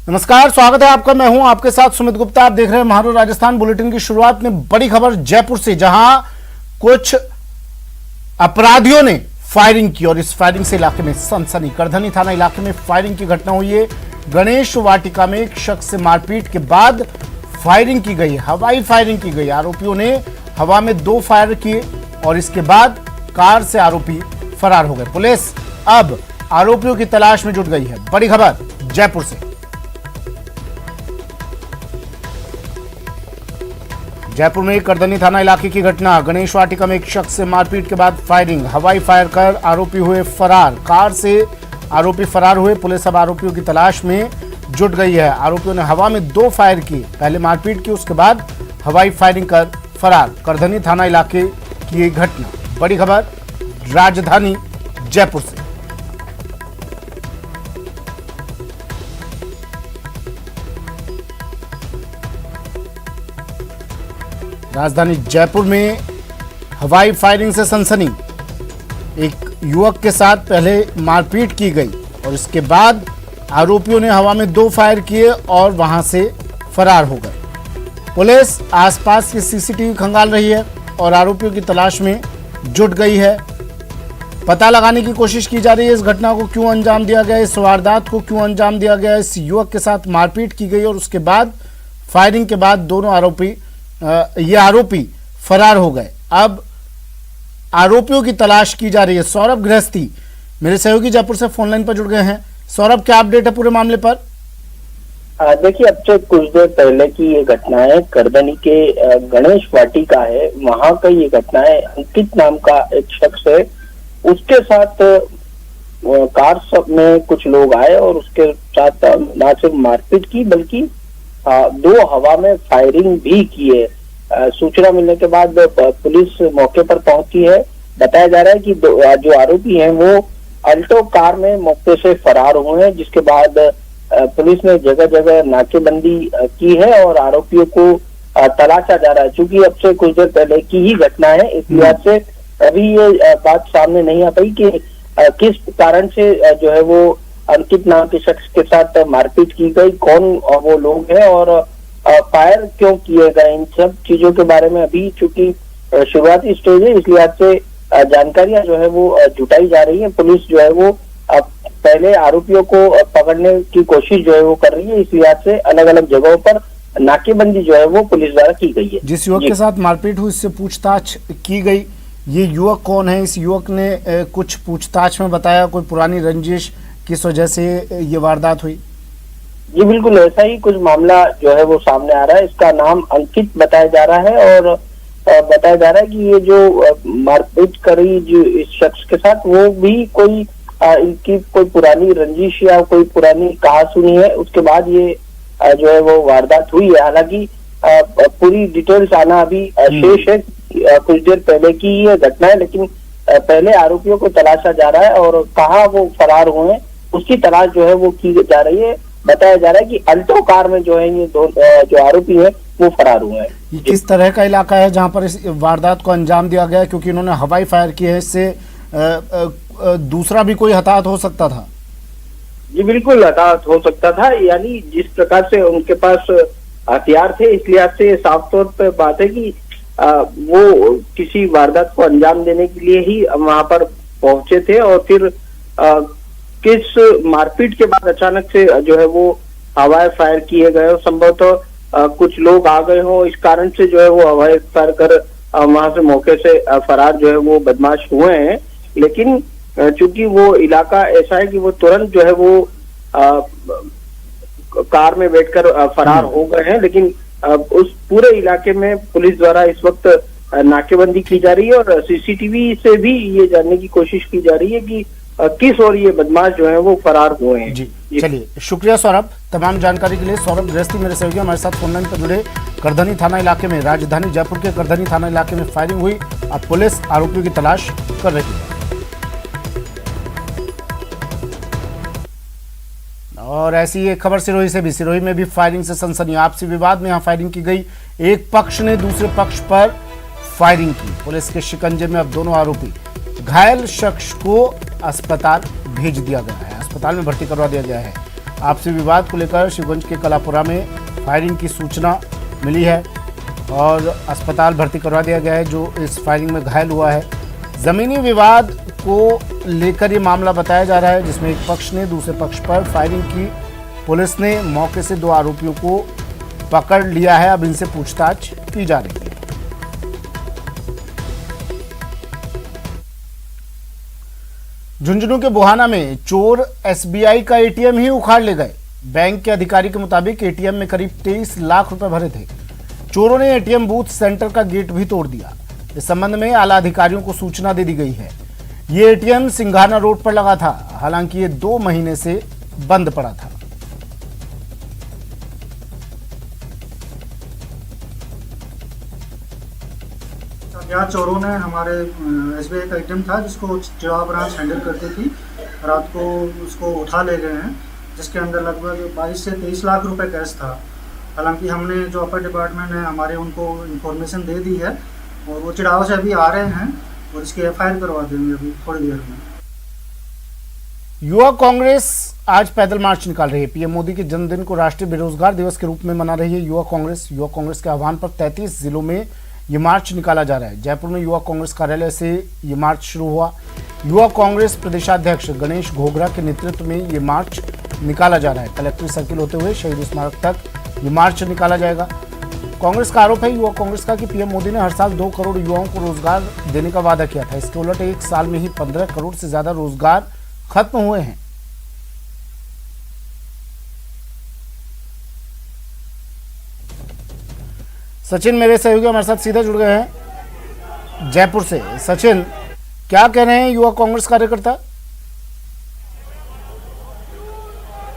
नमस्कार, स्वागत है आपका। मैं हूं आपके साथ सुमित गुप्ता। आप देख रहे हैं महारो राजस्थान बुलेटिन की शुरुआत में बड़ी खबर जयपुर से, जहां कुछ अपराधियों ने फायरिंग की और इस फायरिंग से इलाके में सनसनी। करधनी थाना इलाके में फायरिंग की घटना हुई है। गणेश वाटिका में एक शख्स से मारपीट के बाद फायरिंग की गई, हवाई फायरिंग की गई। आरोपियों ने हवा में 2 फायर किए और इसके बाद कार से आरोपी फरार हो गए। पुलिस अब आरोपियों की तलाश में जुट गई है। बड़ी खबर जयपुर से। जयपुर में करधनी थाना इलाके की घटना। गणेश वाटिका में एक शख्स से मारपीट के बाद फायरिंग, हवाई फायर कर आरोपी हुए फरार। कार से आरोपी फरार हुए। पुलिस अब आरोपियों की तलाश में जुट गई है। आरोपियों ने हवा में 2 फायर किए, पहले मारपीट की, उसके बाद हवाई फायरिंग कर फरार। करधनी थाना इलाके की ये घटना। बड़ी खबर राजधानी जयपुर से। राजधानी जयपुर में हवाई फायरिंग से सनसनी। एक युवक के साथ पहले मारपीट की गई और इसके बाद आरोपियों ने हवा में 2 फायर किए और वहां से फरार हो गए। पुलिस आसपास की सीसीटीवी खंगाल रही है और आरोपियों की तलाश में जुट गई है। पता लगाने की कोशिश की जा रही है इस घटना को क्यों अंजाम दिया गया, इस वारदात को क्यों अंजाम दिया गया। इस युवक के साथ मारपीट की गई और उसके बाद फायरिंग के बाद दोनों आरोपी फरार हो गए। अब आरोपियों की तलाश की जा रही है। सौरभ गृहस्थी मेरे सहयोगी जयपुर से फोन लाइन पर जुड़ गए हैं। सौरभ, क्या अपडेट है पूरे मामले पर? देखिए, अब से कुछ देर पहले की ये घटना है। करधनी के गणेश वाटिका है, वहां का ये घटना है। अंकित नाम का एक शख्स है, उसके साथ कार में कुछ लोग आए और उसके साथ ना सिर्फ मारपीट की बल्कि 2 हवा में फायरिंग भी की है। सूचना मिलने के बाद पुलिस मौके पर पहुंची है। बताया जा रहा है कि जो आरोपी हैं वो अल्टो कार में मौके से फरार हुए हैं, जिसके बाद पुलिस ने जगह जगह नाकेबंदी की है और आरोपियों को तलाशा जा रहा है। चूंकि अब से कुछ देर पहले की ही घटना है, इस लिहाज से अभी ये बात सामने नहीं आ पाई कि किस कारण से जो है वो अंकित नाम के शख्स के साथ मारपीट की गई, कौन वो लोग हैं और फायर क्यों किए गए। इन सब चीजों के बारे में अभी चूंकि शुरुआती स्टेज है, इस लिहाज से जानकारियां जो है वो जुटाई जा रही है। पुलिस जो है वो पहले आरोपियों को पकड़ने की कोशिश जो है वो कर रही है। इस लिहाज से अलग अलग जगहों पर नाकेबंदी जो है वो पुलिस द्वारा की गई है। जिस युवक के साथ मारपीट हुई इससे पूछताछ की गई। ये युवक कौन है? इस युवक ने कुछ पूछताछ में बताया कोई पुरानी रंजिश, किस वजह से ये वारदात हुई? जी बिल्कुल, ऐसा ही कुछ मामला जो है वो सामने आ रहा है। इसका नाम अंकित बताया जा रहा है और बताया जा रहा है कि ये जो मारपीट करी जो इस शख्स के साथ, वो भी कोई इनकी कोई पुरानी रंजिश या कोई पुरानी कहा सुनी है, उसके बाद ये जो है वो वारदात हुई है। हालांकि पूरी डिटेल्स आना अभी शेष है। कुछ देर पहले की ये घटना है, लेकिन पहले आरोपियों को तलाशा जा रहा है और कहाँ वो फरार हुए उसकी तलाश जो है वो की जा रही है। बताया जा रहा है कि अल्टो कार में जो है ये 2 जो आरोपी है वो फरार हुए हैं। ये किस तरह का इलाका है जहां पर इस वारदात को अंजाम दिया गया? क्योंकि इन्होंने हवाई फायर किए हैं, इससे दूसरा भी कोई हताहत हो सकता था। जी बिल्कुल, हताहत हो सकता था। यानी जिस प्रकार से उनके पास हथियार थे, इस लिहाज से साफ तौर पर बात है कि वो किसी वारदात को अंजाम देने के लिए ही वहां पर पहुंचे थे और फिर किस मारपीट के बाद अचानक से जो है वो हवाई फायर किए गए हो। संभवतः कुछ लोग आ गए हो, इस कारण से जो है वो हवाई फायर कर वहां से मौके से फरार जो है वो बदमाश हुए हैं। लेकिन चूंकि वो इलाका ऐसा है कि वो तुरंत जो है वो कार में बैठकर फरार हो गए हैं। लेकिन उस पूरे इलाके में पुलिस द्वारा इस वक्त नाकेबंदी की जा रही है और सीसीटीवी से भी ये जानने की कोशिश की जा रही है कि किस और ये बदमाश जो है वो फरार हुए हैं। जी चलिए, शुक्रिया सौरभ तमाम जानकारी के लिए। सौरभ गृहस्थी मेरे सहयोगी हमारे साथ फोन लाइन पर जुड़े। करधनी थाना इलाके में, राजधानी जयपुर के करधनी थाना इलाके में फायरिंग हुई। अब पुलिस आरोपियों की तलाश कर रही है। और ऐसी एक खबर सिरोही से भी। सिरोही में भी फायरिंग से सनसनी। आपसी विवाद में यहां फायरिंग की गई। एक पक्ष ने दूसरे पक्ष पर फायरिंग की। पुलिस के शिकंजे में अब दोनों आरोपी। घायल शख्स को अस्पताल भेज दिया गया है, अस्पताल में भर्ती करवा दिया गया है। आपसी विवाद को लेकर शिवगंज के कलापुरा में फायरिंग की सूचना मिली है और अस्पताल भर्ती करवा दिया गया है जो इस फायरिंग में घायल हुआ है। जमीनी विवाद को लेकर ये मामला बताया जा रहा है जिसमें एक पक्ष ने दूसरे पक्ष पर फायरिंग की। पुलिस ने मौके से 2 आरोपियों को पकड़ लिया है। अब इनसे पूछताछ की जा रही है। झुंझुनू के बुहाना में चोर एसबीआई का एटीएम ही उखाड़ ले गए। बैंक के अधिकारी के मुताबिक एटीएम में करीब 23 लाख रुपए भरे थे। चोरों ने एटीएम बूथ सेंटर का गेट भी तोड़ दिया। इस संबंध में आला अधिकारियों को सूचना दे दी गई है। ये एटीएम सिंघाना रोड पर लगा था, हालांकि ये 2 महीने से बंद पड़ा था। यहाँ चोरों ने हमारे एसबीआई का एटीएम था जिसको चिड़वा ब्रांच हैंडल करती थी, रात को उसको उठा ले गए हैं जिसके अंदर लगभग 22 से 23 लाख रुपए कैश था। हालांकि हमने जो अपर डिपार्टमेंट है हमारे उनको इन्फॉर्मेशन दे दी है और वो चिड़ावा से अभी आ रहे हैं और इसकी एफआईआर करवा देंगे अभी थोड़ी देर में। युवा कांग्रेस आज पैदल मार्च निकाल रही है। पीएम मोदी के जन्मदिन को राष्ट्रीय बेरोजगार दिवस के रूप में मना रही है युवा कांग्रेस के आह्वान पर 33 जिलों में ये मार्च निकाला जा रहा है। जयपुर में युवा कांग्रेस कार्यालय से ये मार्च शुरू हुआ। युवा कांग्रेस प्रदेशाध्यक्ष गणेश घोगरा के नेतृत्व में ये मार्च निकाला जा रहा है। कलेक्ट्रेट सर्किल होते हुए शहीद स्मारक तक ये मार्च निकाला जाएगा। कांग्रेस का आरोप है युवा कांग्रेस का कि पीएम मोदी ने हर साल 2 करोड़ युवाओं को रोजगार देने का वादा किया था। इसके उलट 1 साल में ही 15 करोड़ से ज्यादा रोजगार खत्म हुए हैं। सचिन मेरे सहयोगी हमारे साथ सीधे जुड़ गए हैं जयपुर से। सचिन, क्या कह रहे हैं युवा कांग्रेस कार्यकर्ता?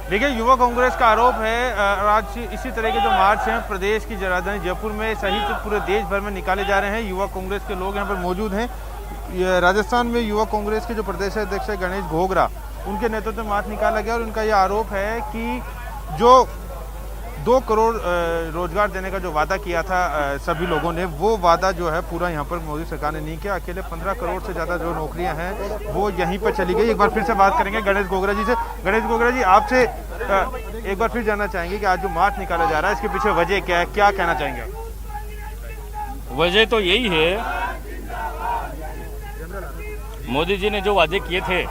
देखिए, युवा कांग्रेस का आरोप है आज इसी तरह के जो मार्च हैं प्रदेश की राजधानी जयपुर में सहित पूरे देश भर में निकाले जा रहे हैं। युवा कांग्रेस के लोग यहाँ पर मौजूद हैं। राजस्थान में युवा कांग्रेस के जो प्रदेश अध्यक्ष है गणेश घोगरा, उनके नेतृत्व में मार्च निकाला गया और उनका ये आरोप है कि जो 2 करोड़ रोजगार देने का जो वादा किया था सभी लोगों ने, वो वादा जो है पूरा यहाँ पर मोदी सरकार ने नहीं किया। अकेले 15 करोड़ से ज़्यादा जो नौकरियाँ हैं वो यहीं पर चली गई। एक बार फिर से बात करेंगे गणेश घोगरा जी से। गणेश घोगरा जी, आपसे एक बार फिर जानना चाहेंगे कि आज जो मार्च निकाला जा रहा है इसके पीछे वजह क्या है, क्या कहना चाहेंगे? वजह तो यही है, मोदी जी ने जो वादे किए थे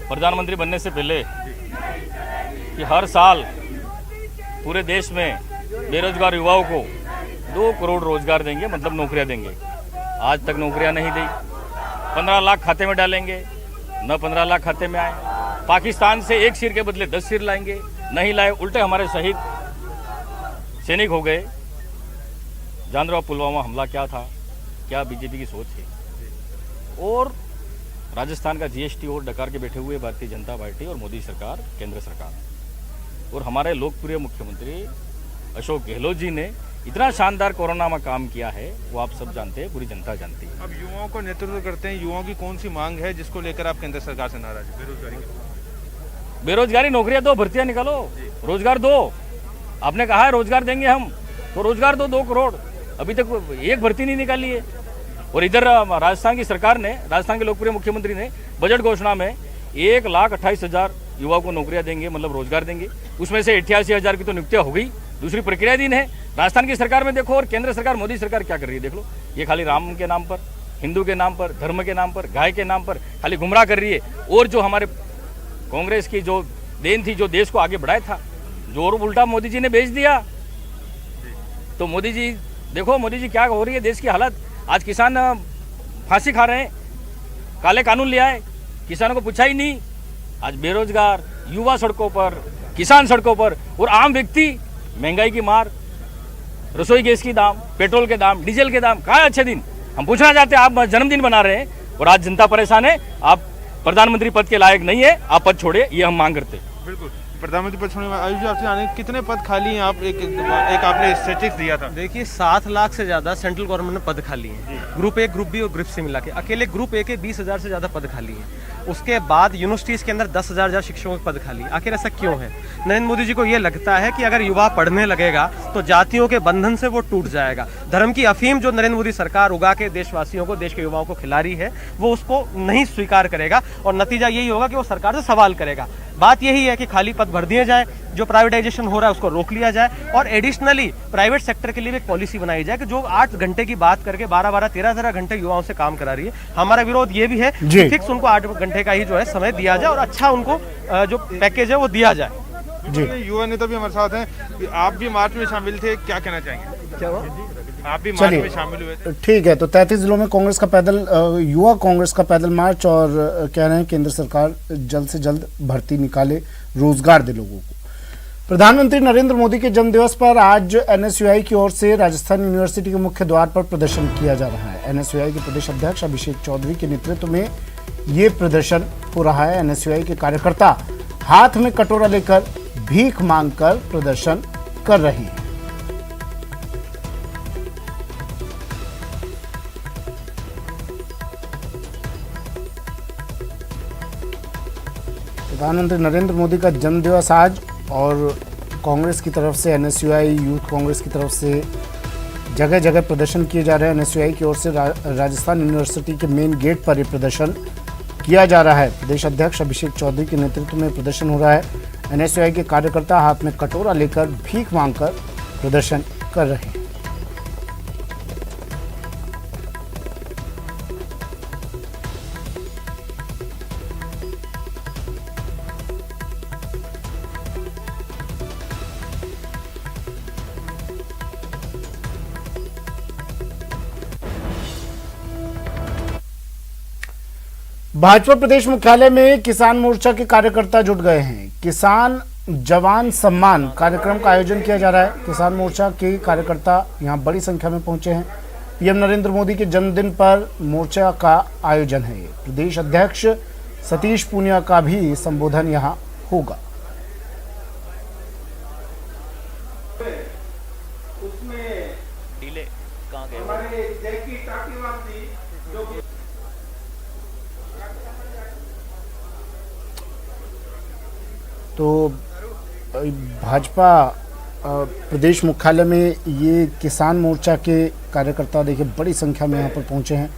प्रधानमंत्री बनने से पहले कि हर साल पूरे देश में बेरोजगार युवाओं को 2 करोड़ रोजगार देंगे, मतलब नौकरियां देंगे। आज तक नौकरियां नहीं दी। 15 लाख खाते में डालेंगे, न 15 लाख खाते में आए। पाकिस्तान से 1 सिर के बदले 10 सिर लाएंगे, नहीं लाए, उल्टे हमारे शहीद सैनिक हो गए। जान रहे हो पुलवामा हमला क्या था, क्या बीजेपी की सोच है। और राजस्थान का जीएसटी और डकार के बैठे हुए भारतीय जनता पार्टी और मोदी सरकार, केंद्र सरकार और हमारे लोकप्रिय मुख्यमंत्री अशोक गहलोत जी ने इतना शानदार कोरोना में काम किया है, वो आप सब जानते हैं, पूरी जनता जानती है। अब युवाओं को नेतृत्व करते हैं, युवाओं की कौन सी मांग है जिसको लेकर आप केंद्र सरकार से नाराज हैं? बेरोजगारी, नौकरियां दो, भर्तियां निकालो, रोजगार दो। आपने कहा है रोजगार देंगे हम, तो रोजगार दो 2 करोड़। अभी तक एक भर्ती नहीं निकाली है। और इधर राजस्थान की सरकार ने, राजस्थान के लोकप्रिय मुख्यमंत्री ने बजट घोषणा में 1,28,000 युवाओं को नौकरियां देंगे, मतलब रोजगार देंगे। उसमें से 88,000 की तो नियुक्तियां हो गई, दूसरी प्रक्रियाधीन है। राजस्थान की सरकार में देखो और केंद्र सरकार, मोदी सरकार क्या कर रही है देख लो। ये खाली राम के नाम पर, हिंदू के नाम पर, धर्म के नाम पर, गाय के नाम पर खाली गुमराह कर रही है। और जो हमारे कांग्रेस की जो देन थी, जो देश को आगे बढ़ाया था, जो और उल्टा मोदी जी ने बेच दिया। तो मोदी जी देखो, मोदी जी क्या हो रही है देश की हालत। आज किसान फांसी खा रहे हैं, काले कानून ले आए, किसानों को पूछा ही नहीं। आज बेरोजगार युवा सड़कों पर, किसान सड़कों पर और आम व्यक्ति, महंगाई की मार, रसोई गैस की दाम, पेट्रोल के दाम, डीजल के दाम। कहाँ अच्छे दिन? हम पूछना चाहते हैं, आप जन्मदिन बना रहे हैं और आज जनता परेशान है। आप प्रधानमंत्री पद के लायक नहीं है, आप पद छोड़िए, ये हम मांग करते हैं। बिल्कुल, प्रधानमंत्री पद छोड़ने में आयुष जी आपसे जाने कितने पद खाली हैं? आप एक आपने स्टैटिस्टिक्स दिया था। देखिए 7 लाख से ज़्यादा सेंट्रल गवर्नमेंट ने पद खाली हैं। ग्रुप ए, ग्रुप बी और ग्रुप सी मिला के अकेले ग्रुप ए के 20,000 से ज़्यादा पद खाली हैं। उसके बाद यूनिवर्सिटीज़ के अंदर 10,000 शिक्षकों के पद खाली। आखिर ऐसा क्यों है? नरेंद्र मोदी जी को ये लगता है कि अगर युवा पढ़ने लगेगा तो जातियों के बंधन से वो टूट जाएगा। धर्म की अफीम जो नरेंद्र मोदी सरकार उगा के देशवासियों को, देश के युवाओं को खिला रही है, वो उसको नहीं स्वीकार करेगा और नतीजा यही होगा कि वो सरकार से सवाल करेगा। बात यही है कि खाली पद भर दिए जाए, जो प्राइवेटाइजेशन हो रहा है उसको रोक लिया जाए और एडिशनली प्राइवेट सेक्टर के लिए एक पॉलिसी बनाई जाए कि जो 8 घंटे की बात करके 12-12, 13-13 घंटे युवाओं से काम करा रही है। हमारा विरोध ये भी है कि फिक्स उनको 8 घंटे का ही जो है समय दिया जाए और अच्छा उनको जो पैकेज है वो दिया जाए। जी, युवा नेता भी हमारे साथ हैं, आप भी मार्च में शामिल थे, क्या कहना चाहेंगे? क्या आप भी मार्च में शामिल हुए थे? ठीक है, तो 33 जिलों में कांग्रेस का पैदल युवा कांग्रेस का पैदल मार्च, और कह रहे हैं केंद्र सरकार जल्द से जल्द भर्ती निकाले, रोजगार दे लोगों को। प्रधानमंत्री नरेंद्र मोदी के जन्मदिवस पर आज एनएसयूआई की ओर से राजस्थान यूनिवर्सिटी के मुख्य द्वार पर प्रदर्शन किया जा रहा है। एनएसयूआई के प्रदेश अध्यक्ष अभिषेक चौधरी के नेतृत्व में ये प्रदर्शन हो रहा है। एनएसयूआई के कार्यकर्ता हाथ में कटोरा लेकर भीख मांगकर प्रदर्शन कर रहे हैं। प्रधानमंत्री नरेंद्र मोदी का जन्मदिवस आज, और कांग्रेस की तरफ से, एनएसयूआई यूथ कांग्रेस की तरफ से जगह जगह प्रदर्शन किए जा रहे हैं। एनएसयूआई की ओर से राजस्थान यूनिवर्सिटी के मेन गेट पर ये प्रदर्शन किया जा रहा है। प्रदेश अध्यक्ष अभिषेक चौधरी के नेतृत्व में प्रदर्शन हो रहा है। एनएसयूआई के कार्यकर्ता हाथ में कटोरा लेकर भीख मांगकर प्रदर्शन कर रहे हैं। भाजपा प्रदेश मुख्यालय में किसान मोर्चा के कार्यकर्ता जुट गए हैं। किसान जवान सम्मान कार्यक्रम का आयोजन किया जा रहा है। किसान मोर्चा के कार्यकर्ता यहां बड़ी संख्या में पहुंचे हैं। पीएम नरेंद्र मोदी के जन्मदिन पर मोर्चा का आयोजन है। प्रदेश अध्यक्ष सतीश पूनिया का भी संबोधन यहां होगा। तो भाजपा प्रदेश मुख्यालय में ये किसान मोर्चा के कार्यकर्ता देखिए बड़ी संख्या में यहाँ पर पहुँचे हैं।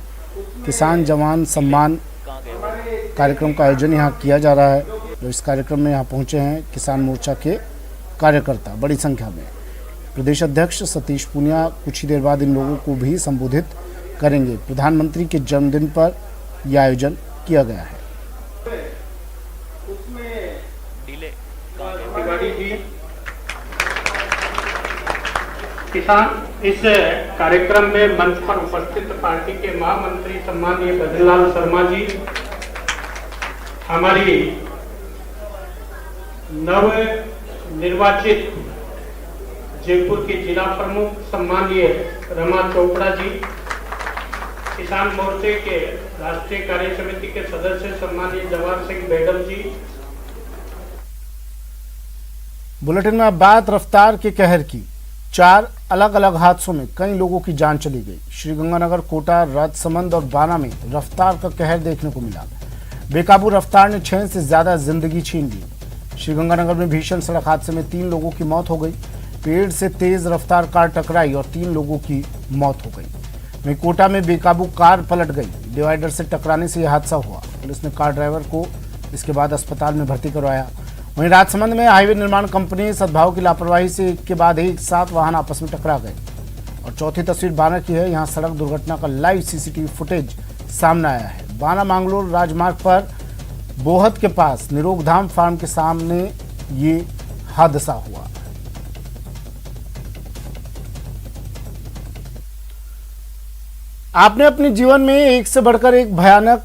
किसान जवान सम्मान कार्यक्रम का आयोजन यहाँ किया जा रहा है। जो इस कार्यक्रम में यहाँ पहुँचे हैं किसान मोर्चा के कार्यकर्ता बड़ी संख्या में। प्रदेश अध्यक्ष सतीश पूनिया कुछ ही देर बाद इन लोगों को भी संबोधित करेंगे। प्रधानमंत्री के जन्मदिन पर यह आयोजन किया गया है। किसान इस कार्यक्रम में मंच पर उपस्थित पार्टी के महामंत्री सम्माननीय भजनलाल शर्मा जी, हमारी नव निर्वाचित जयपुर की जिला प्रमुख सम्माननीय रमा चोपड़ा जी, किसान मोर्चे के राष्ट्रीय कार्य समिति के सदस्य सम्माननीय जवाहर सिंह बेगम जी। बुलेटिन में अब बात रफ्तार के कहर की। 4 अलग अलग हादसों में कई लोगों की जान चली गई। श्रीगंगानगर, कोटा, राजसमंद और बाना में रफ्तार का कहर देखने को मिला। बेकाबू रफ्तार ने 6 से ज्यादा जिंदगी छीन ली। श्रीगंगानगर में भीषण सड़क हादसे में 3 लोगों की मौत हो गई। पेड़ से तेज रफ्तार कार टकराई और 3 लोगों की मौत हो गई। वहीं कोटा में बेकाबू कार पलट गई। डिवाइडर से टकराने से यह हादसा हुआ। पुलिस ने कार ड्राइवर को इसके बाद अस्पताल में भर्ती करवाया। वहीं राजसमंद में हाईवे निर्माण कंपनी सद्भाव की लापरवाही से एक के बाद एक 7 वाहन आपस में टकरा गए। और चौथी तस्वीर बाना की है। यहां सड़क दुर्घटना का लाइव सीसीटीवी फुटेज सामने आया है। बाना मांगलोर राजमार्ग पर बोहत के पास निरोगधाम फार्म के सामने ये हादसा हुआ। आपने अपने जीवन में एक से बढ़कर एक भयानक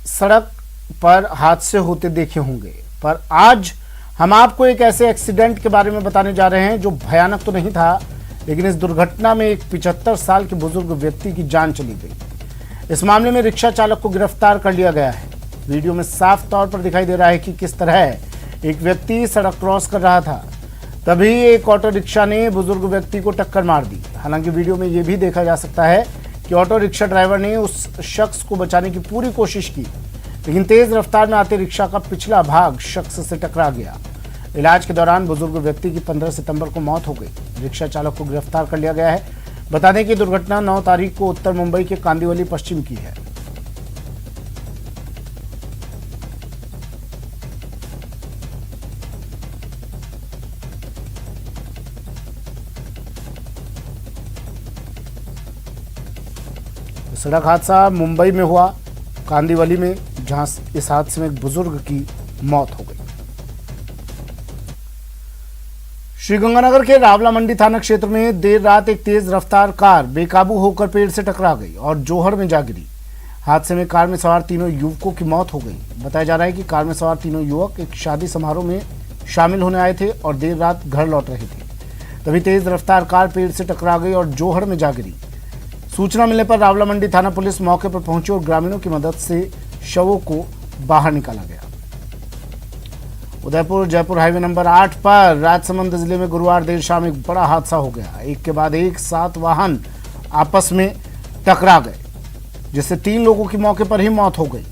सड़क पर हादसे होते देखे होंगे, पर आज हम आपको एक ऐसे एक्सीडेंट के बारे में बताने जा रहे हैं जो भयानक तो नहीं था, लेकिन इस दुर्घटना में एक 75 साल के बुजुर्ग व्यक्ति की जान चली गई। इस मामले में रिक्शा चालक को गिरफ्तार कर लिया गया है। वीडियो में साफ तौर पर दिखाई दे रहा है कि किस तरह एक व्यक्ति सड़क क्रॉस कर रहा था, तभी एक ऑटो रिक्शा ने बुजुर्ग व्यक्ति को टक्कर मार दी। हालांकि वीडियो में यह भी देखा जा सकता है कि ऑटो रिक्शा ड्राइवर ने उस शख्स को बचाने की पूरी कोशिश की, लेकिन तेज रफ्तार में आते रिक्शा का पिछला भाग शख्स से टकरा गया। इलाज के दौरान बुजुर्ग व्यक्ति की 15 सितंबर को मौत हो गई। रिक्शा चालक को गिरफ्तार कर लिया गया है। बता दें कि दुर्घटना 9 तारीख को उत्तर मुंबई के कांदिवली पश्चिम की है। सड़क हादसा मुंबई में हुआ, कांदिवली में, जहां इस हादसे में एक बुजुर्ग की मौत हो गई। श्रीगंगानगर के रावला मंडी थाना क्षेत्र में देर रात एक तेज रफ्तार कार बेकाबू होकर पेड़ से टकरा गई और जोहड़ में जा गिरी। हादसे में कार में सवार तीनों युवकों की मौत हो गई। बताया जा रहा है कि कार में सवार तीनों युवक एक शादी समारोह में शामिल होने आए थे और देर रात घर लौट रहे थे, तभी तेज रफ्तार कार पेड़ से टकरा गई और जोहड़ में जा गिरी। सूचना मिलने पर रावला मंडी थाना पुलिस मौके पर पहुंची और ग्रामीणों की मदद से शवों को बाहर निकाला गया। उदयपुर जयपुर हाईवे नंबर 8 पर राजसमंद जिले में गुरुवार देर शाम एक बड़ा हादसा हो गया। एक के बाद एक 7 वाहन आपस में टकरा गए, जिससे 3 लोगों की मौके पर ही मौत हो गई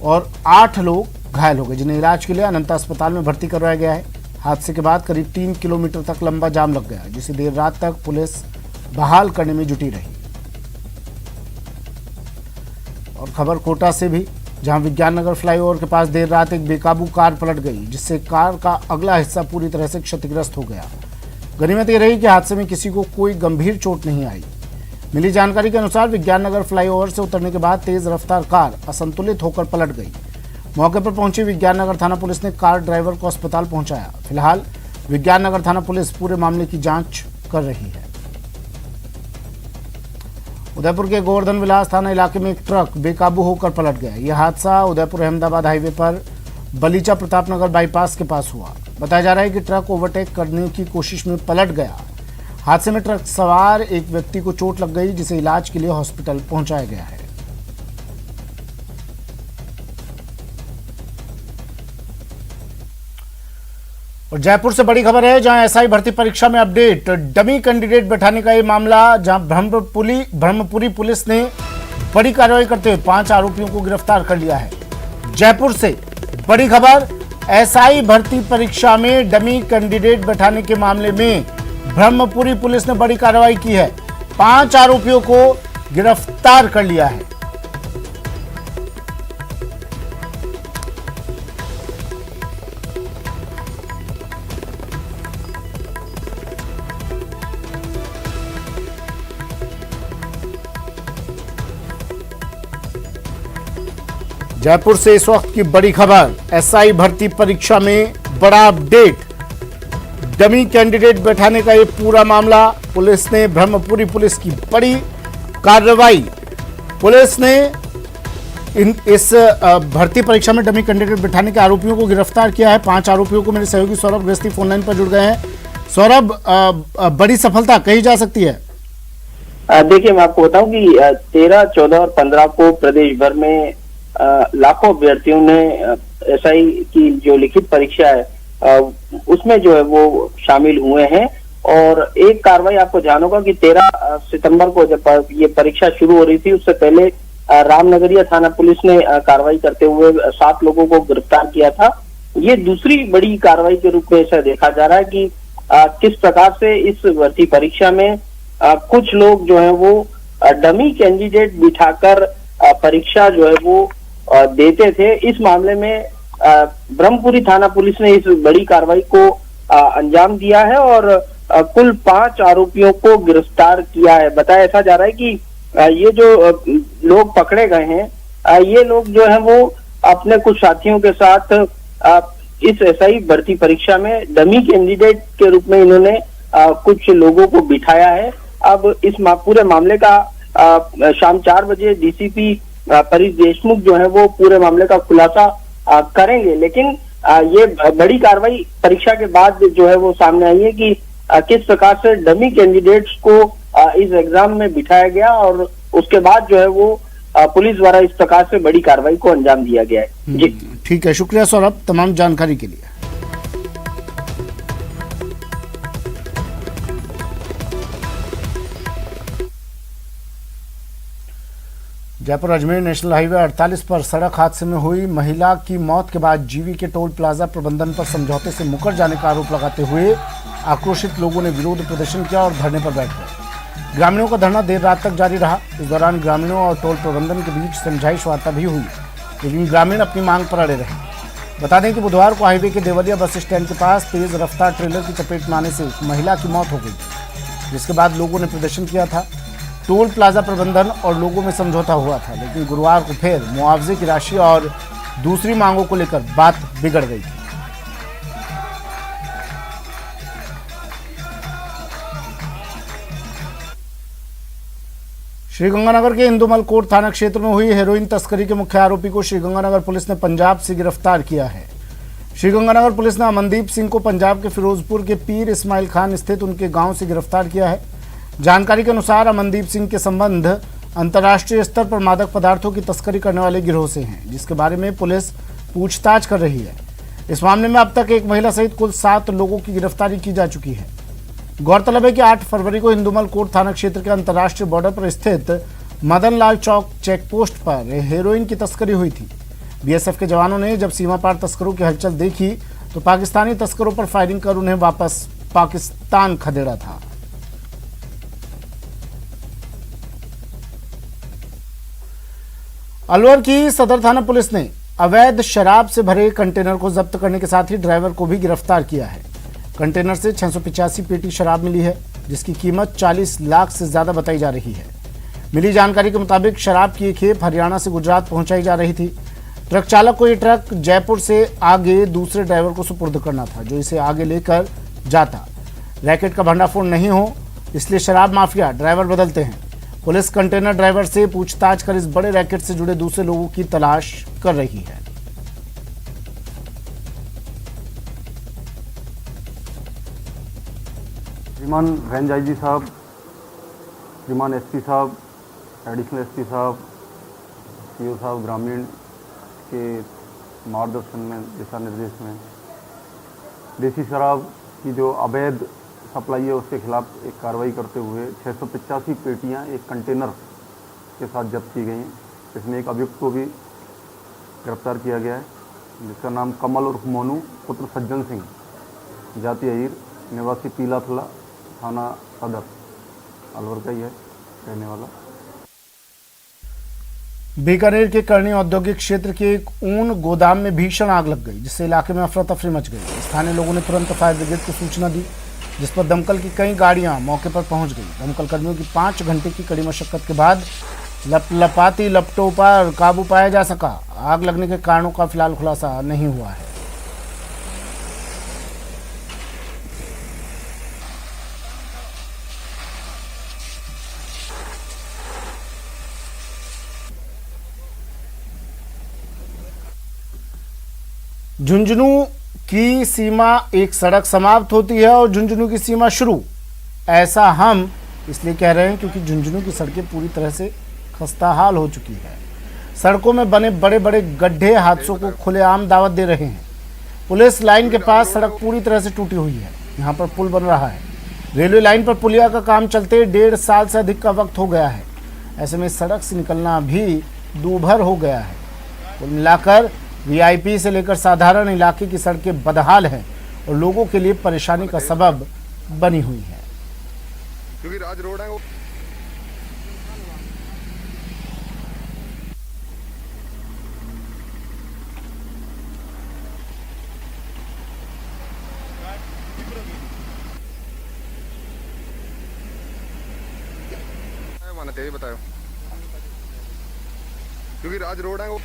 और 8 लोग घायल हो गए, जिन्हें इलाज के लिए अनंता अस्पताल में भर्ती करवाया गया है। हादसे के बाद करीब 3 किलोमीटर तक लंबा जाम लग गया, जिसे देर रात तक पुलिस बहाल करने में जुटी रही। और खबर कोटा से भी, जहां विज्ञान नगर फ्लाईओवर के पास देर रात एक बेकाबू कार पलट गई, जिससे कार का अगला हिस्सा पूरी तरह से क्षतिग्रस्त हो गया। गनीमत यह रही कि हादसे में किसी को कोई गंभीर चोट नहीं आई। मिली जानकारी के अनुसार विज्ञान नगर फ्लाईओवर से उतरने के बाद तेज रफ्तार कार असंतुलित होकर पलट गई। मौके पर पहुंची विज्ञान नगर थाना पुलिस ने कार ड्राइवर को अस्पताल पहुंचाया। फिलहाल विज्ञान नगर थाना पुलिस पूरे मामले की जांच कर रही है। उदयपुर के गोवर्धन विलास थाना इलाके में एक ट्रक बेकाबू होकर पलट गया। यह हादसा उदयपुर अहमदाबाद हाईवे पर बलीचा प्रतापनगर बाईपास के पास हुआ। बताया जा रहा है कि ट्रक ओवरटेक करने की कोशिश में पलट गया। हादसे में ट्रक सवार एक व्यक्ति को चोट लग गई, जिसे इलाज के लिए हॉस्पिटल पहुंचाया गया है। और जयपुर से बड़ी खबर है, जहां एसआई भर्ती परीक्षा में अपडेट। डमी कैंडिडेट बैठाने का ये मामला, जहां ब्रह्मपुरी पुलिस ने बड़ी कार्रवाई करते हुए 5 आरोपियों को गिरफ्तार कर लिया है। जयपुर से बड़ी खबर, एसआई भर्ती परीक्षा में डमी कैंडिडेट बैठाने के मामले में ब्रह्मपुरी पुलिस ने बड़ी कार्रवाई की है। 5 आरोपियों को गिरफ्तार कर लिया है। जयपुर से इस वक्त की बड़ी खबर, एसआई भर्ती परीक्षा में बड़ा अपडेट। डमी कैंडिडेट बैठाने का ये पूरा मामला, पुलिस ने ब्रह्मपुरी पुलिस की बड़ी कार्रवाई। पुलिस ने इस भर्ती परीक्षा में डमी कैंडिडेट बैठाने के आरोपियों को गिरफ्तार किया है। 5 आरोपियों को मेरे सहयोगी सौरभ गृहस्थी फोनलाइन पर जुड़ गए हैं। सौरभ, बड़ी सफलता कही जा सकती है? देखिए, मैं आपको बताऊं कि 13, 14 और 15 को प्रदेश भर में लाखों अभ्यर्थियों ने एसआई की जो लिखित परीक्षा है उसमें जो है वो शामिल हुए हैं। और एक कार्रवाई आपको जान होगा कि 13 सितंबर को जब ये परीक्षा शुरू हो रही थी, उससे पहले रामनगरिया थाना पुलिस ने कार्रवाई करते हुए 7 लोगों को गिरफ्तार किया था। ये दूसरी बड़ी कार्रवाई के रूप में ऐसा देखा जा रहा है कि किस प्रकार से इस भर्ती परीक्षा में कुछ लोग जो है वो डमी कैंडिडेट बिठाकर परीक्षा जो है वो देते थे। इस मामले में ब्रह्मपुरी थाना पुलिस ने इस बड़ी कार्रवाई को अंजाम दिया है और कुल 5 आरोपियों को गिरफ्तार किया है। बताया ऐसा जा रहा है कि ये जो लोग पकड़े गए हैं, ये लोग जो है वो अपने कुछ साथियों के साथ इस एसआई भर्ती परीक्षा में डमी कैंडिडेट के रूप में इन्होंने कुछ लोगों को बिठाया है। अब इस पूरे मामले का शाम 4 बजे डीसीपी परेश देशमुख जो है वो पूरे मामले का खुलासा करेंगे। लेकिन ये बड़ी कार्रवाई परीक्षा के बाद जो है वो सामने आई है कि किस प्रकार से डमी कैंडिडेट्स को इस एग्जाम में बिठाया गया और उसके बाद जो है वो पुलिस द्वारा इस प्रकार से बड़ी कार्रवाई को अंजाम दिया गया है। जी ठीक है, शुक्रिया सौरभ तमाम जानकारी के लिए। जयपुर अजमेर नेशनल हाईवे 48 पर सड़क हादसे में हुई महिला की मौत के बाद जीवी के टोल प्लाजा प्रबंधन पर समझौते से मुकर जाने का आरोप लगाते हुए आक्रोशित लोगों ने विरोध प्रदर्शन किया और धरने पर बैठ गए। ग्रामीणों का धरना देर रात तक जारी रहा। इस दौरान ग्रामीणों और टोल प्रबंधन के बीच समझाइश वार्ता भी हुई, लेकिन ग्रामीण अपनी मांग पर अड़े रहे। बता दें कि बुधवार को हाईवे के देवलिया बस स्टैंड के पास तेज रफ्तार ट्रेलर की चपेट में आने से एक महिला की मौत हो गई, जिसके बाद लोगों ने प्रदर्शन किया था। टोल प्लाजा प्रबंधन और लोगों में समझौता हुआ था, लेकिन गुरुवार को फिर मुआवजे की राशि और दूसरी मांगों को लेकर बात बिगड़ गई थी। श्रीगंगानगर के इंदुमल कोट थाना क्षेत्र में हुई हेरोइन तस्करी के मुख्य आरोपी को श्रीगंगानगर पुलिस ने पंजाब से गिरफ्तार किया है। श्रीगंगानगर पुलिस ने अमनदीप सिंह को पंजाब के फिरोजपुर के पीर इस्माइल खान स्थित उनके गांव से गिरफ्तार किया है। जानकारी के अनुसार अमनदीप सिंह के संबंध अंतर्राष्ट्रीय स्तर पर मादक पदार्थों की तस्करी करने वाले गिरोह से हैं, जिसके बारे में पुलिस पूछताछ कर रही है। इस मामले में अब तक एक महिला सहित कुल 7 लोगों की गिरफ्तारी की जा चुकी है। गौरतलब है कि 8 फरवरी को इंदुमल कोट थाना क्षेत्र के अंतर्राष्ट्रीय बॉर्डर पर स्थित मदन लाल चौक चेक पोस्ट पर हेरोइन की तस्करी हुई थी। बीएसएफ के जवानों ने जब सीमा पार तस्करों की हलचल देखी तो पाकिस्तानी तस्करों पर फायरिंग कर उन्हें वापस पाकिस्तान खदेड़ा था। अलवर की सदर थाना पुलिस ने अवैध शराब से भरे कंटेनर को जब्त करने के साथ ही ड्राइवर को भी गिरफ्तार किया है। कंटेनर से 685 पेटी शराब मिली है, जिसकी कीमत 40 लाख से ज्यादा बताई जा रही है। मिली जानकारी के मुताबिक शराब की एक खेप हरियाणा से गुजरात पहुंचाई जा रही थी। ट्रक चालक को ये ट्रक जयपुर से आगे दूसरे ड्राइवर को सुपुर्द करना था, जो इसे आगे लेकर जाता। रैकेट का भंडाफोड़ नहीं हो, इसलिए शराब माफिया ड्राइवर बदलते हैं। पुलिस कंटेनर ड्राइवर से पूछताछ कर इस बड़े रैकेट से जुड़े दूसरे लोगों की तलाश कर रही है। श्रीमान रेंज आईजी साहब, श्रीमान एसपी साहब, एडिशनल एसपी साहब, सीओ साहब ग्रामीण के मार्गदर्शन में, दिशा निर्देश में देसी शराब की जो अवैध सप्लाई है उसके खिलाफ एक कार्रवाई करते हुए 685 पेटियां एक कंटेनर के साथ जब्त की गई हैं। इसमें एक अभियुक्त को भी गिरफ्तार किया गया है, जिसका नाम कमल उर्फ मोनू पुत्र सज्जन सिंह, जाति अहीर, निवासी पीलाथला, थाना सदर अलवर का ही है रहने वाला। बीकानेर के करनी औद्योगिक क्षेत्र के एक ऊन गोदाम में भीषण आग लग गई, जिससे इलाके में अफरा तफरी मच गई। स्थानीय लोगों ने तुरंत फायर ब्रिगेड को सूचना दी, जिस पर दमकल की कई गाड़ियां मौके पर पहुंच गई। दमकल कर्मियों की 5 घंटे की कड़ी मशक्कत के बाद लपलपाती लपटों पर काबू पाया जा सका। आग लगने के कारणों का फिलहाल खुलासा नहीं हुआ है। झुंझुनू की सीमा एक सड़क समाप्त होती है और झुंझुनू की सीमा शुरू। ऐसा हम इसलिए कह रहे हैं क्योंकि झुंझुनू की सड़कें पूरी तरह से खस्ताहाल हो चुकी है। सड़कों में बने बड़े बड़े गड्ढे हादसों को खुलेआम दावत दे रहे हैं। पुलिस लाइन के पास सड़क पूरी तरह से टूटी हुई है। यहाँ पर पुल बन रहा है। रेलवे लाइन पर पुलिया का काम चलते 1.5 साल से अधिक का वक्त हो गया है। ऐसे में सड़क से निकलना भी दूभर हो गया है। कुल मिलाकर वीआईपी से लेकर साधारण इलाके की सड़कें बदहाल हैं और लोगों के लिए परेशानी का सबब बनी हुई है। क्योंकि राज रोड है वो माना चाहिए, बताओ क्योंकि राज रोड है वो